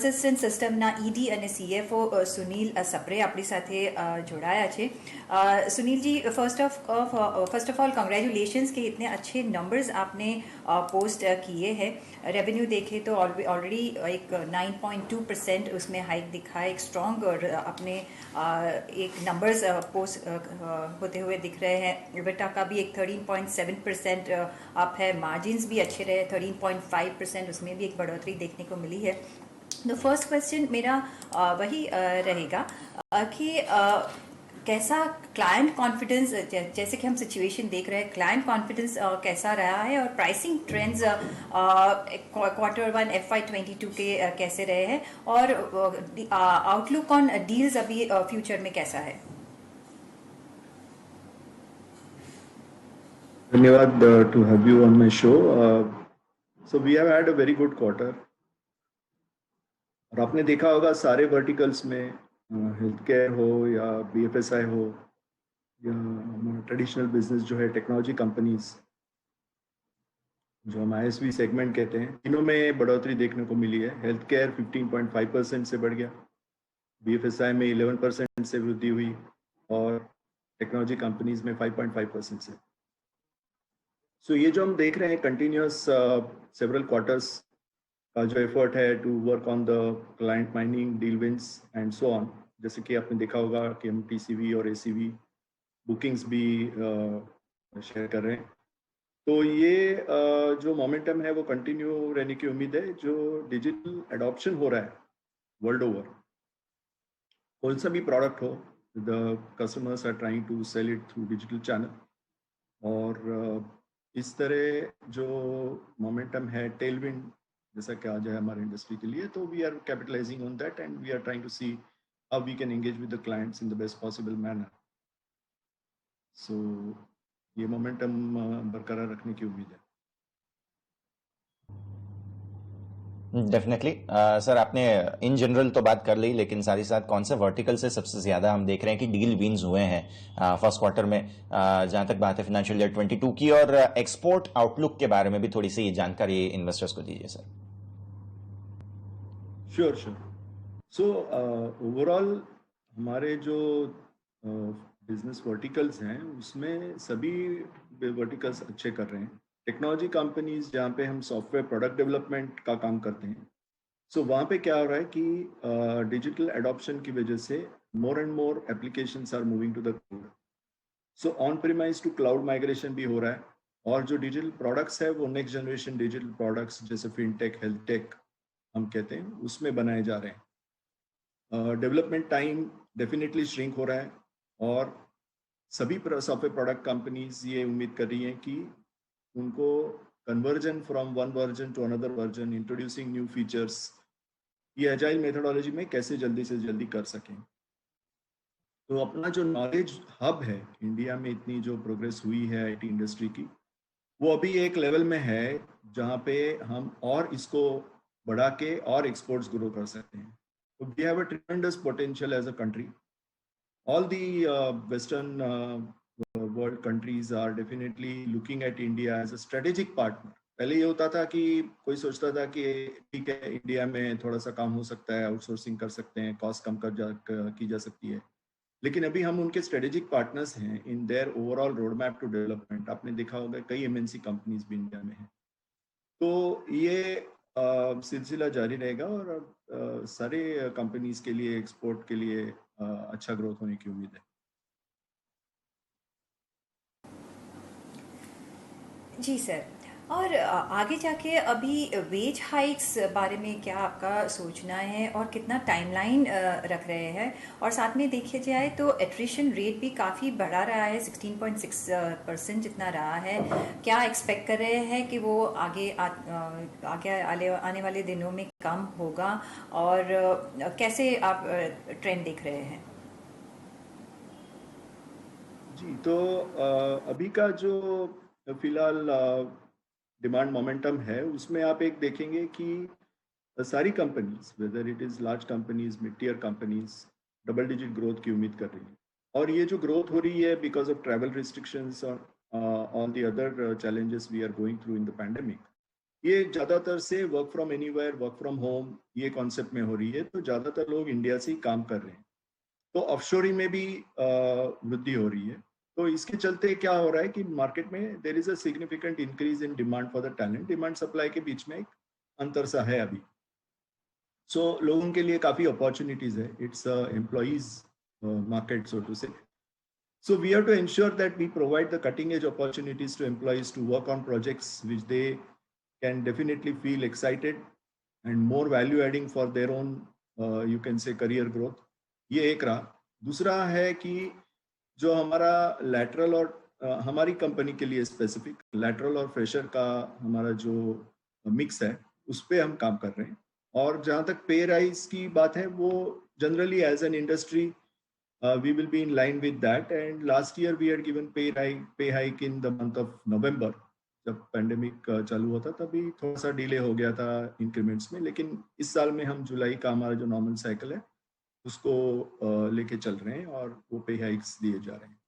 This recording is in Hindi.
અસિસ્ટન્ટ સિસ્ટમના ઈડી અને સીએફઓ સુનિલ સપ્રે આપણી સાથે જોડાયા છે. Sunil ji, first of all congratulations कि इतने अच्छे नंबर्स आपने पोस्ट किए हैं. रेवेन्यू देखें तो ऑलरेडी एक 9.2% उसमें हाइक दिखा है, एक स्ट्रॉन्ग और अपने एक नंबर्स पोस्ट होते हुए दिख रहे हैं. एबिटा का भी एक 13.7% अप है, मार्जिन्स भी अच्छे रहे 13.5%, उसमें भी एक बढ़ोतरी देखने को मिली है. तो फर्स्ट क्वेश्चन मेरा वही रहेगा कि कैसा क्लाइंट कॉन्फिडेंस, जैसे कि हम सिचुएशन देख रहे हैं, क्लाइंट कॉन्फिडेंस कैसा रहा है और प्राइसिंग ट्रेंड्स Q1 FY22 के कैसे रहे हैं और आउटलुक ऑन डील्स अभी फ्यूचर में कैसा है. धन्यवाद to have you on my show. So we have had a very good quarter. और आपने देखा होगा सारे वर्टिकल्स में, हेल्थ केयर हो या BFSI हो या हमारा ट्रेडिशनल बिजनेस जो है टेक्नोलॉजी कंपनीज, जो हम ISV सेगमेंट कहते हैं, तीनों में बढ़ोतरी देखने को मिली है. हेल्थ केयर 15.5% से बढ़ गया, BFSI में 11% से वृद्धि हुई और टेक्नोलॉजी कंपनीज में 5.5% से. सो ये जो हम देख रहे हैं कंटिन्यूस सेवरल क्वार्टर्स का जो एफर्ट है to work on the client mining, deal wins and so on, जैसे कि आपने देखा होगा कि हम TCV और ACV बुकिंग्स भी शेयर कर रहे हैं. तो ये जो मोमेंटम है वो कंटिन्यू रहने की उम्मीद है. जो डिजिटल एडॉप्शन हो रहा है वर्ल्ड ओवर, कौन सा भी प्रोडक्ट हो, the customers are trying to sell it through digital channel. और इस तरह जो मोमेंटम है टेलविंड जैसा कहा जाए हमारे इंडस्ट्री के लिए, तो we are capitalising on that and we are trying to see how we can engage with the clients in the best possible manner. So ये मोमेंटम बरकरार रखने की उम्मीद है. डेफिनेटली सर, आपने इन जनरल तो बात कर ली, लेकिन साथ ही साथ कौन से वर्टिकल से सबसे ज्यादा हम देख रहे हैं कि डील विन्स हुए हैं फर्स्ट क्वार्टर में, जहां तक बात है फाइनेंशियल ईयर 22 की, और एक्सपोर्ट आउटलुक के बारे में भी थोड़ी सी जानकारी इन्वेस्टर्स को दीजिए सर. श्योर. सो ओवरऑल हमारे जो बिजनेस वर्टिकल्स हैं उसमें सभी वर्टिकल्स अच्छे कर रहे हैं. टेक्नोलॉजी कंपनीज जहाँ पे हम सॉफ्टवेयर प्रोडक्ट डेवलपमेंट का काम करते हैं, सो वहाँ पे क्या हो रहा है कि डिजिटल एडॉप्शन की वजह से more and more applications are moving to the cloud. So on premise to cloud migration भी हो रहा है. और जो डिजिटल प्रोडक्ट्स है वो नेक्स्ट जनरेशन डिजिटल प्रोडक्ट्स जैसे फिनटेक, हेल्थ टेक हम कहते हैं, उसमें बनाए जा रहे हैं. डेवलपमेंट टाइम डेफिनेटली श्रिंक हो रहा है और सभी सॉफ्टवेयर प्रोडक्ट कंपनीज ये उम्मीद कर रही हैं कि उनको conversion from one version two another version, introducing new features, ये एजाइल मेथोडोलॉजी में कैसे जल्दी से जल्दी कर सकें. तो अपना जो नॉलेज हब है इंडिया में, इतनी जो प्रोग्रेस हुई है IT इंडस्ट्री की, वो अभी एक लेवल में है जहाँ पे हम और इसको बढ़ा के और एक्सपोर्ट्स ग्रो कर सकते हैं. So we have a tremendous potential as a country. All the Western world countries are definitely looking at India as a strategic partner. पहले ये होता था कि कोई सोचता था कि ठीक है इंडिया में थोड़ा सा काम हो सकता है, आउटसोर्सिंग कर सकते हैं, कॉस्ट कम की जा सकती है, लेकिन अभी हम उनके स्ट्रेटेजिक पार्टनर्स हैं in their overall road map to development. आपने देखा होगा कई MNC कंपनीज भी इंडिया में हैं. तो ये सिलसिला जारी रहेगा और सारे कंपनीज के लिए एक्सपोर्ट के लिए अच्छा ग्रोथ होने की उम्मीद है. जी सर, और आगे जाके अभी वेज हाइक्स बारे में क्या आपका सोचना है और कितना टाइमलाइन रख रहे हैं. और साथ में देखिए जाए तो एट्रिशन रेट भी काफ़ी बढ़ा रहा है, 16.6% जितना रहा है. क्या एक्सपेक्ट कर रहे हैं कि वो आगे आने वाले दिनों में कम होगा और कैसे आप ट्रेंड देख रहे हैं. जी, तो अभी का जो फिलहाल डिमांड मोमेंटम है उसमें आप एक देखेंगे कि सारी companies, whether it is large companies, mid tier companies, double digit growth की उम्मीद कर रही है. और ये जो ग्रोथ हो रही है बिकॉज ऑफ ट्रैवल रिस्ट्रिक्शंस और all the other challenges we are going through in the pandemic, ये ज़्यादातर से work from anywhere, work from home ये कॉन्सेप्ट में हो रही है, तो ज़्यादातर लोग इंडिया से ही काम कर रहे हैं। तो ऑफशोरिंग में भी वृद्धि हो रही है। तो इसके चलते क्या हो रहा है कि मार्केट में there is a significant increase in demand for the talent. Demand supply के बीच में एक अंतर सा है अभी। सो लोगों के लिए काफ़ी अपॉर्चुनिटीज है। It's employees market, so to say. So we have to ensure that we provide the cutting edge opportunities to employees to work on projects which they can definitely feel excited and more value adding for their own you can say career growth. ये एक रहा। दूसरा है कि जो हमारा लैटरल और हमारी कंपनी के लिए स्पेसिफिक लैटरल और फ्रेशर का हमारा जो मिक्स है उस पर हम काम कर रहे हैं। और जहाँ तक पे राइज की बात है, वो generally as an industry we will be in line with that. And last year we had given pay hike in the month of November. जब पैंडेमिक चालू हुआ था तभी थोड़ा सा डिले हो गया था इंक्रीमेंट्स में, लेकिन इस साल में हम जुलाई का हमारा जो नॉर्मल साइकिल है उसको लेके चल रहे हैं और वो पे हाइक्स दिए जा रहे हैं।